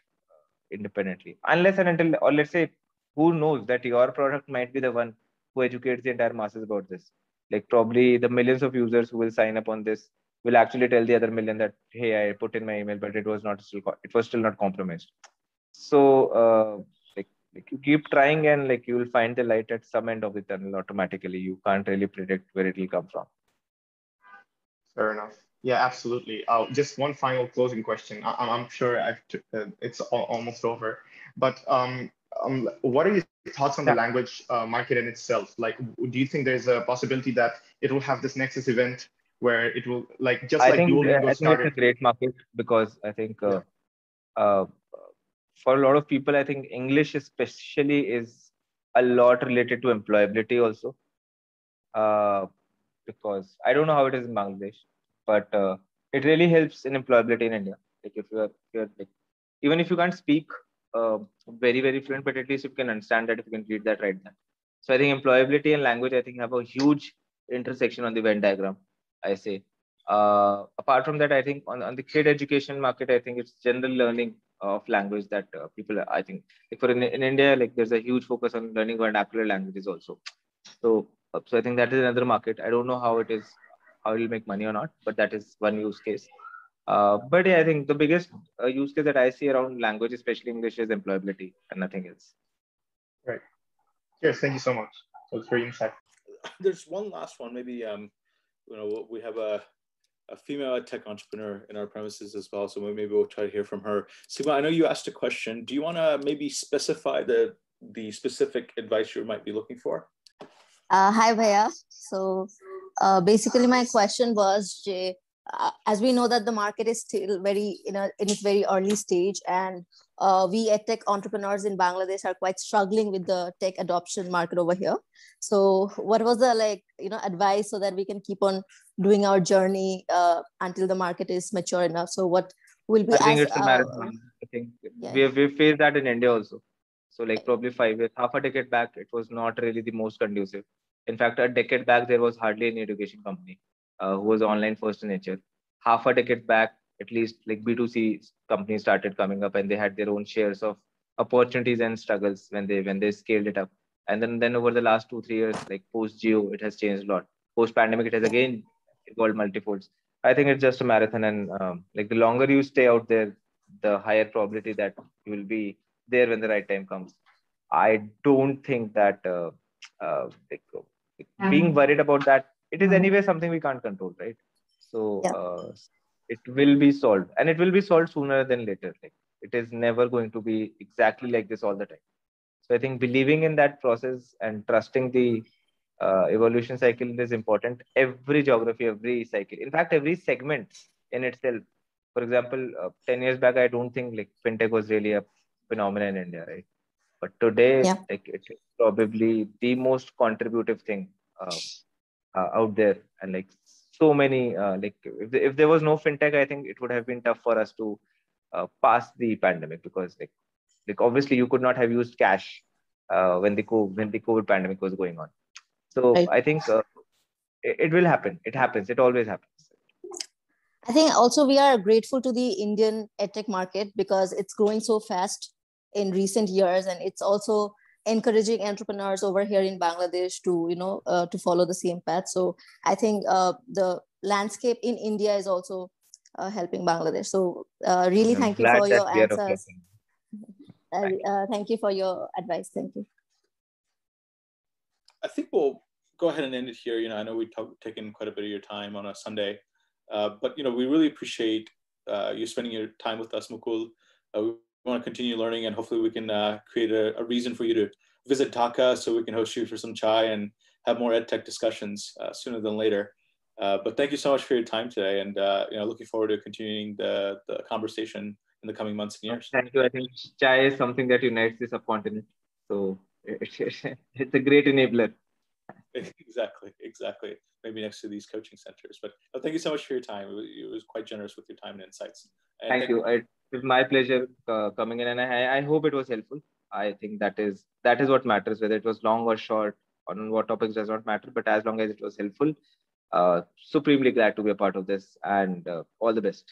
independently unless and until, or let's say, who knows that your product might be the one who educates the entire masses about this. Like probably the millions of users who will sign up on this will actually tell the other million that, hey, I put in my email, but it was still not compromised. So like you keep trying, and like you will find the light at some end of the tunnel automatically. You can't really predict where it will come from. Fair enough. Yeah, absolutely. Just one final closing question. I'm sure it's almost over, but what are your thoughts on the Yeah. language market in itself? Like, do you think there's a possibility that it will have this nexus event where it will, like, just like Duolingo I think it's a started? great market because I think Yeah. uh, for a lot of people, I think English especially is a lot related to employability also. Because I don't know how it is in Bangladesh, but it really helps in employability in India. Like if you're like, even if you can't speak very fluent, but at least you can understand that, if you can read that, right then. So I think employability and language, I think, have a huge intersection on the Venn diagram, I say. Apart from that, I think on the kid education market, I think it's general learning of language that people, I think, like for in India, like there's a huge focus on learning vernacular languages also. So I think that is another market. I don't know how it is, how it will make money or not, but that is one use case. But yeah, I think the biggest use case that I see around language, especially English, is employability and nothing else. Right. Yes, thank you so much. That was very insightful. There's one last one. Maybe we have a female tech entrepreneur in our premises as well, so maybe we'll try to hear from her. Sima, I know you asked a question. Do you want to maybe specify the specific advice you might be looking for? Hi, Bhaiya. So basically, my question was, Jay, as we know that the market is still very in its very early stage, and we tech entrepreneurs in Bangladesh are quite struggling with the tech adoption market over here. So what was the advice so that we can keep on doing our journey until the market is mature enough? So what will be? I think it's a marathon. I think we've faced that in India also. So like probably 5 years, half a decade back, it was not really the most conducive. In fact, a decade back, there was hardly any education company who was online first in nature. Half a decade back, at least, like B2C companies started coming up, and they had their own shares of opportunities and struggles when they scaled it up. And then over the last 2-3 years, like post Geo, it has changed a lot. Post pandemic, it has again evolved multifolds. I think it's just a marathon, and like the longer you stay out there, the higher probability that you will be there when the right time comes. I don't think that being worried about that, it is anyway something we can't control, right? So it will be solved, and it will be solved sooner than later. Like it is never going to be exactly like this all the time. So I think believing in that process and trusting the evolution cycle is important. Every geography, every cycle, in fact, every segment in itself. For example, 10 years back, I don't think like fintech was really a phenomenon in India, right? But today, like it is probably the most contributive thing out there, and like so many like if there was no fintech, I think it would have been tough for us to pass the pandemic, because like obviously you could not have used cash when the COVID pandemic was going on. So I think it will happen. It happens. It always happens. I think also we are grateful to the Indian edtech market because it's growing so fast in recent years, and it's also encouraging entrepreneurs over here in Bangladesh to to follow the same path. So I think the landscape in India is also helping Bangladesh. So really, thank you for your answers. Thank you for your advice. Thank you. I think we'll go ahead and end it here. I know we've taken quite a bit of your time on a Sunday, but we really appreciate you spending your time with us, Mukul. We want to continue learning, and hopefully we can create a reason for you to visit Dhaka so we can host you for some chai and have more edtech discussions sooner than later. But thank you so much for your time today, and looking forward to continuing the conversation in the coming months and years. Thank you. I think chai is something that unites the subcontinent. So it's a great enabler. Exactly. Maybe next to these coaching centers. But thank you so much for your time. It was quite generous with your time and insights. And thank you. It was my pleasure coming in, and I hope it was helpful. I think that is what matters. Whether it was long or short, on what topics does not matter. But as long as it was helpful, supremely glad to be a part of this, and all the best.